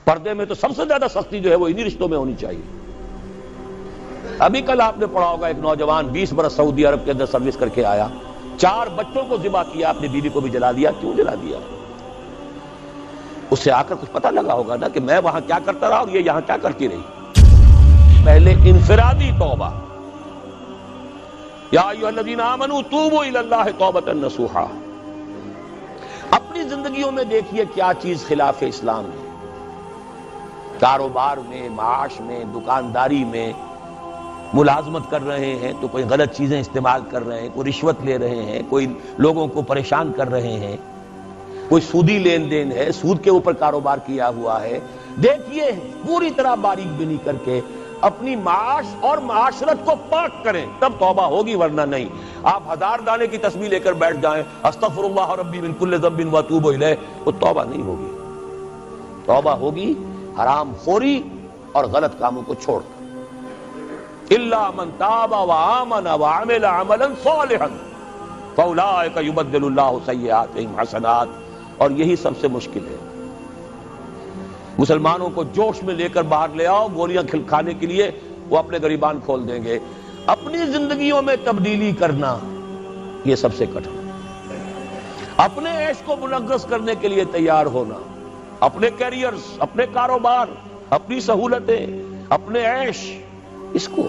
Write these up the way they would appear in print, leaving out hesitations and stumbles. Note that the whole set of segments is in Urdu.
پردے میں تو سب سے زیادہ سختی جو ہے وہ انہی رشتوں میں ہونی چاہیے۔ ابھی کل آپ نے پڑھا ہوگا ایک نوجوان 20 برس سعودی عرب کے اندر سروس کر کے آیا، 4 بچوں کو ذبح کیا، اپنی بیوی کو بھی جلا دیا۔ کیوں جلا دیا؟ اس سے آ کر کچھ پتہ لگا ہوگا نا کہ میں وہاں کیا کرتا رہا اور یہ یہاں کیا کرتی رہی۔ پہلے انفرادی توبہ، یا ایھا الذین آمنوا توبوا الی اللہ توبۃ نصوحا۔ اپنی زندگیوں میں دیکھیے کیا چیز خلاف اسلام ہے، کاروبار میں، معاش میں، دکانداری میں ملازمت کر رہے ہیں تو کوئی غلط چیزیں استعمال کر رہے ہیں، کوئی رشوت لے رہے ہیں، کوئی لوگوں کو پریشان کر رہے ہیں، کوئی سودی لین دین ہے، سود کے اوپر کاروبار کیا ہوا ہے۔ دیکھیے پوری طرح باریک بینی کر کے اپنی معاش اور معاشرت کو پاک کریں، تب توبہ ہوگی، ورنہ نہیں۔ آپ 1000 دانے کی تسبیح لے کر بیٹھ جائیں، استغفر اللہ ربی من کل ذنب واتوب الیہ، وہ توبہ نہیں ہوگی۔ توبہ ہوگی حرام خوری اور غلط کاموں کو چھوڑ کر۔ الا من تاب وآمن وعمل عملا صالحا فاولئک یبدل اللہ سیئاتہم حسنات۔ اور یہی سب سے مشکل ہے۔ مسلمانوں کو جوش میں لے کر باہر لے آؤ، گولیاں کھانے کے لیے وہ اپنے گریبان کھول دیں گے۔ اپنی زندگیوں میں تبدیلی کرنا یہ سب سے کٹھن۔ اپنے عیش کو منغص کرنے کے لیے تیار ہونا، اپنے کیریئرز، اپنے کاروبار، اپنی سہولتیں، اپنے عیش، اس کو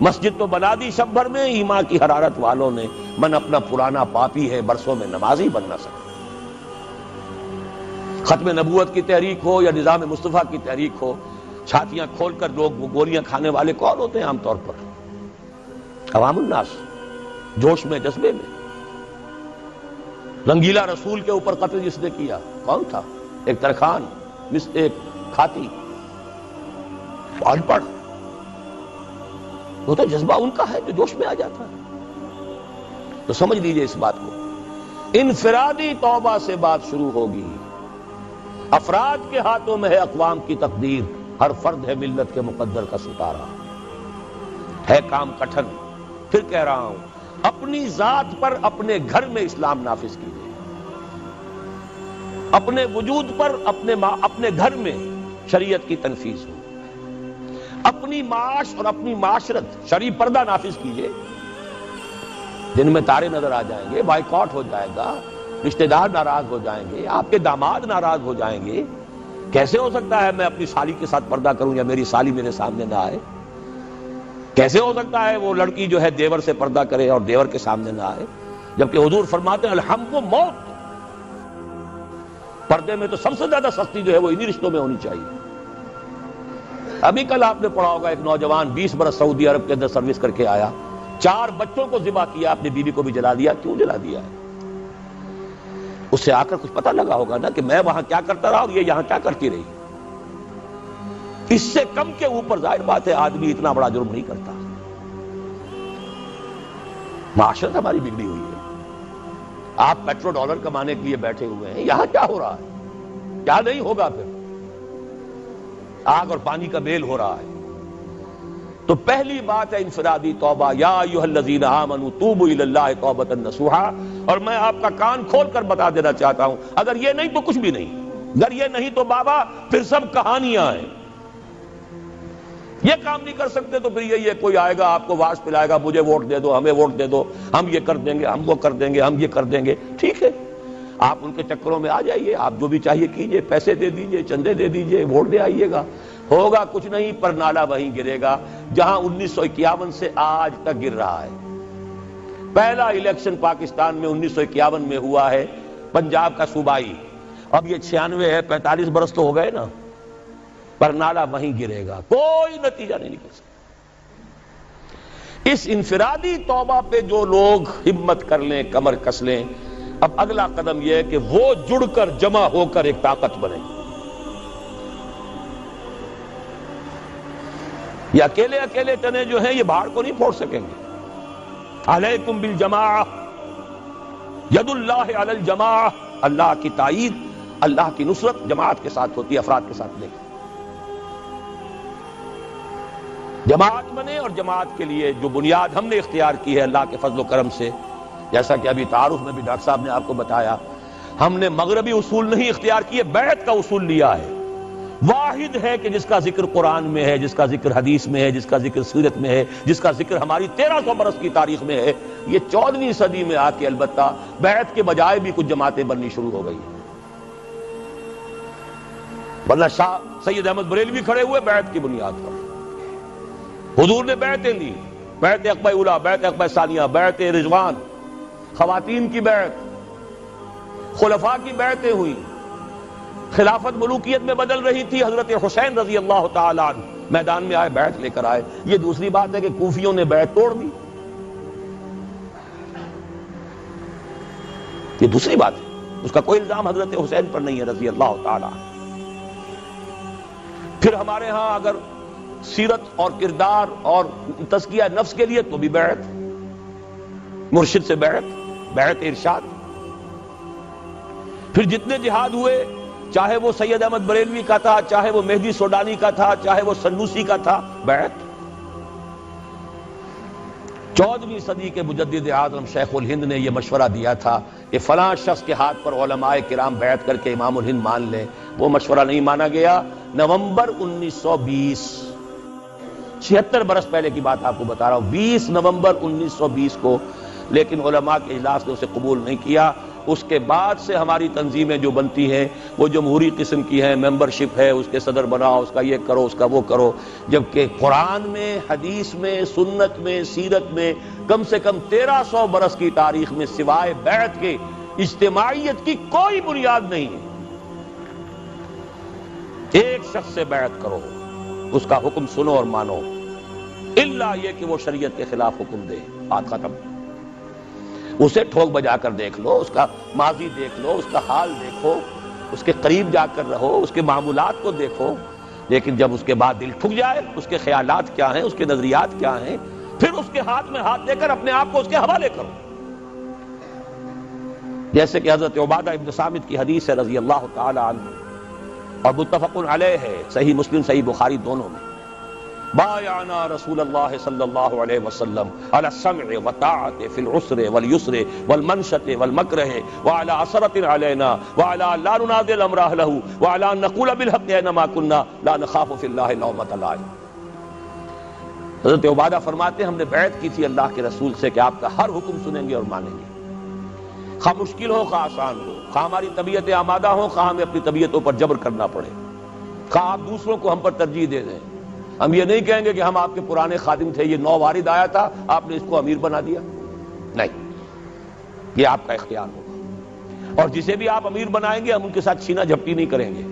مسجد تو بنا دی شب بھر میں، ایمان کی حرارت والوں نے، من اپنا پرانا پاپی ہے برسوں میں نمازی بن نہ سکتا۔ ختم نبوت کی تحریک ہو یا نظام مصطفیٰ کی تحریک ہو، چھاتیاں کھول کر لوگ وہ گولیاں کھانے والے کون ہوتے ہیں؟ عام طور پر عوام الناس، جوش میں، جذبے میں۔ رنگیلا رسول کے اوپر قتل جس نے کیا کون تھا؟ ایک ترخان، ایک کھاتی، ان پڑھ، وہ تو جذبہ ان کا ہے جو جوش میں آ جاتا ہے۔ تو سمجھ لیجئے اس بات کو، انفرادی توبہ سے بات شروع ہوگی۔ افراد کے ہاتھوں میں ہے اقوام کی تقدیر، ہر فرد ہے ملت کے مقدر کا ستارہ۔ ہے کام کٹھن، پھر کہہ رہا ہوں، اپنی ذات پر اپنے گھر میں اسلام نافذ کیجیے، اپنے وجود پر اپنے گھر میں شریعت کی تنفیذ ہو، اپنی معاش اور اپنی معاشرت شرعی پردہ نافذ کیجیے۔ دن میں تارے نظر آ جائیں گے، بائیکاٹ ہو جائے گا، رشتہ دار ناراض ہو جائیں گے، آپ کے داماد ناراض ہو جائیں گے۔ کیسے ہو سکتا ہے میں اپنی سالی کے ساتھ پردہ کروں یا میری سالی میرے سامنے نہ آئے؟ کیسے ہو سکتا ہے وہ لڑکی جو ہے دیور سے پردہ کرے اور دیور کے سامنے نہ آئے؟ جبکہ حضور فرماتے ہیں الحم کو موت۔ پردے میں تو سب سے زیادہ سختی جو ہے وہ انہی رشتوں میں ہونی چاہیے۔ ابھی کل آپ نے پڑھا ہوگا ایک نوجوان 20 برس سعودی عرب کے اندر سروس کر کے آیا، 4 بچوں کو ذبح کیا، اپنی بیوی کو بھی جلا دیا۔ کیوں جلا دیا ہے؟ اس سے آ کر کچھ پتہ لگا ہوگا نا کہ میں وہاں کیا کرتا رہا اور یہ یہاں کیا کرتی رہی۔ اس سے کم کے اوپر ظاہر بات ہے آدمی اتنا بڑا جرم نہیں کرتا۔ معاشرت ہماری بگڑی ہوئی ہے۔ آپ پیٹرو ڈالر کمانے کے لیے بیٹھے ہوئے ہیں، یہاں کیا ہو رہا ہے؟ کیا نہیں ہوگا پھر؟ آگ اور پانی کا میل ہو رہا ہے۔ تو پہلی بات ہے انفرادی توبہ، یا ایھا الذین آمنوا توبوا الی اللہ توبۃ نصوحا۔ اور میں آپ کا کان کھول کر بتا دینا چاہتا ہوں، اگر یہ نہیں تو کچھ بھی نہیں، اگر یہ نہیں تو بابا پھر سب کہانیاں ہیں۔ یہ کام نہیں کر سکتے تو پھر یہی ہے، کوئی آئے گا آپ کو واس پلائے گا، مجھے ووٹ دے دو، ہمیں ووٹ دے دو، ہم یہ کر دیں گے، ہم وہ کر دیں گے، ہم یہ کر دیں گے۔ ٹھیک ہے، آپ ان کے چکروں میں آ جائیے، آپ جو بھی چاہیے کیجئے، پیسے دے دیجئے، چندے دے دیجئے، ووٹ دے آئیے گا، ہوگا کچھ نہیں، پر نالا وہیں گرے گا جہاں 1951 سے آج تک گر رہا ہے۔ پہلا الیکشن پاکستان میں 1951 میں ہوا ہے، پنجاب کا صوبائی، اب یہ 96 ہے، 45 برس تو ہو گئے نا، پر نالا وہیں گرے گا، کوئی نتیجہ نہیں نکل سکتا۔ اس انفرادی توبہ پہ جو لوگ ہمت کر لیں، کمر کس لیں، اب اگلا قدم یہ ہے کہ وہ جڑ کر جمع ہو کر ایک طاقت بنے۔ یہ اکیلے اکیلے تنے جو ہیں یہ بہار کو نہیں پھوڑ سکیں گے۔ علیکم بالجماعہ، ید اللہ علی الجماعہ، اللہ کی تائید، اللہ کی نصرت جماعت کے ساتھ ہوتی ہے، افراد کے ساتھ نہیں۔ جماعت بنے، اور جماعت کے لیے جو بنیاد ہم نے اختیار کی ہے اللہ کے فضل و کرم سے، جیسا کہ ابھی تعارف میں بھی ڈاکٹر صاحب نے آپ کو بتایا، ہم نے مغربی اصول نہیں اختیار کیے، بیعت کا اصول لیا ہے۔ واحد ہے کہ جس کا ذکر قرآن میں ہے، جس کا ذکر حدیث میں ہے، جس کا ذکر سیرت میں ہے، جس کا ذکر ہماری 1300 برس کی تاریخ میں ہے. یہ 14ویں صدی میں آ کے البتہ بیعت کے بجائے بھی کچھ جماعتیں بننی شروع ہو گئی. ورنہ شاہ سید احمد بریلوی کھڑے ہوئے بیعت کی بنیاد پر. حضور نے بیعتیں لی، بیعت عقبہ اولیٰ، بیعت عقبہ ثانیہ، بیعت رضوان، خواتین کی بیعت، خلفاء کی بیعتیں ہوئی. خلافت ملوکیت میں بدل رہی تھی، حضرت حسین رضی اللہ تعالیٰ عنہ میدان میں آئے، بیعت لے کر آئے. یہ دوسری بات ہے کہ کوفیوں نے بیعت توڑ دی، یہ دوسری بات ہے. اس کا کوئی الزام حضرت حسین پر نہیں ہے رضی اللہ تعالیٰ عنہ. پھر ہمارے ہاں اگر سیرت اور کردار اور تزکیہ نفس کے لیے تو بھی بیعت، مرشد سے بیعت، بیعت ارشاد. پھر جتنے جہاد ہوئے، چاہے وہ سید احمد بریلوی کا تھا، چاہے وہ مہدی سوڈانی کا تھا، چاہے وہ سنوسی کا تھا، بیعت. 14ویں صدی کے مجدد اعظم شیخ الہند نے یہ مشورہ دیا تھا کہ فلاں شخص کے ہاتھ پر علماء کرام بیعت کر کے امام الہند مان لیں. وہ مشورہ نہیں مانا گیا. نومبر 1920، 76 برس پہلے کی بات آپ کو بتا رہا ہوں، 20 نومبر 1920 کو، لیکن علماء کے اجلاس نے اسے قبول نہیں کیا. اس کے بعد سے ہماری تنظیمیں جو بنتی ہیں وہ جمہوری قسم کی ہیں، ممبرشپ ہے، اس کے صدر بناؤ، اس کا یہ کرو، اس کا وہ کرو. جبکہ قرآن میں، حدیث میں، سنت میں، سیرت میں کم سے کم 1300 برس کی تاریخ میں سوائے بیعت کے اجتماعیت کی کوئی بنیاد نہیں ہے. ایک شخص سے بیعت کرو، اس کا حکم سنو اور مانو، الا یہ کہ وہ شریعت کے خلاف حکم دے. بات ختم. اسے ٹھوک بجا کر دیکھ لو، اس کا ماضی دیکھ لو، اس کا حال دیکھو، اس کے قریب جا کر رہو، اس کے معمولات کو دیکھو. لیکن جب اس کے بعد دل ٹھک جائے، اس کے خیالات کیا ہیں، اس کے نظریات کیا ہیں، پھر اس کے ہاتھ میں ہاتھ دے کر اپنے آپ کو اس کے حوالے کرو. جیسے کہ حضرت عبادہ ابن صامت کی حدیث ہے رضی اللہ تعالی عنہ، اور متفق علیہ ہے، صحیح مسلم صحیح بخاری دونوں میں. بایعنا رسول اللہ صلی اللہ علیہ وسلم علی السمع والطاعۃ فی العسر والیسر والمنشۃ والمکرہ وعلی عثرۃ علینا وعلی لا ننازع الامر اہلہ وعلی ان نقول بالحق اینما کنا لا نخاف فی اللہ لومۃ لائم. حضرت عبادہ فرماتے ہیں ہم نے بیعت کی تھی اللہ کے رسول سے کہ آپ کا ہر حکم سنیں گے اور مانیں گے، خواہ مشکل ہو خواہ آسان ہو، خواہ ہماری طبیعتیں آمادہ ہوں خواہ ہمیں اپنی طبیعتوں پر جبر کرنا پڑے، خواہ آپ دوسروں کو ہم پر ترجیح دے دیں. ہم یہ نہیں کہیں گے کہ ہم آپ کے پرانے خادم تھے، یہ نو وارد آیا تھا، آپ نے اس کو امیر بنا دیا. نہیں، یہ آپ کا اختیار ہوگا. اور جسے بھی آپ امیر بنائیں گے ہم ان کے ساتھ چھینا جھپٹی نہیں کریں گے،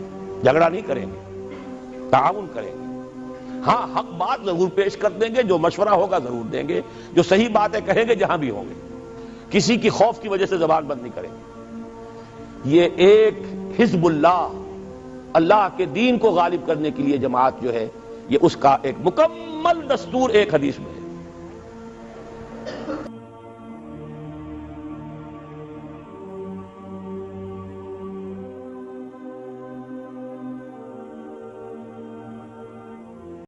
جھگڑا نہیں کریں گے، تعاون کریں گے. ہاں، حق بات ضرور پیش کر دیں گے، جو مشورہ ہوگا ضرور دیں گے، جو صحیح باتیں کہیں گے جہاں بھی ہوں گے. کسی کی خوف کی وجہ سے زبان بند نہیں کریں گے. یہ ایک حزب اللہ، اللہ کے دین کو غالب کرنے کے لیے جماعت جو ہے، یہ اس کا ایک مکمل دستور ایک حدیث میں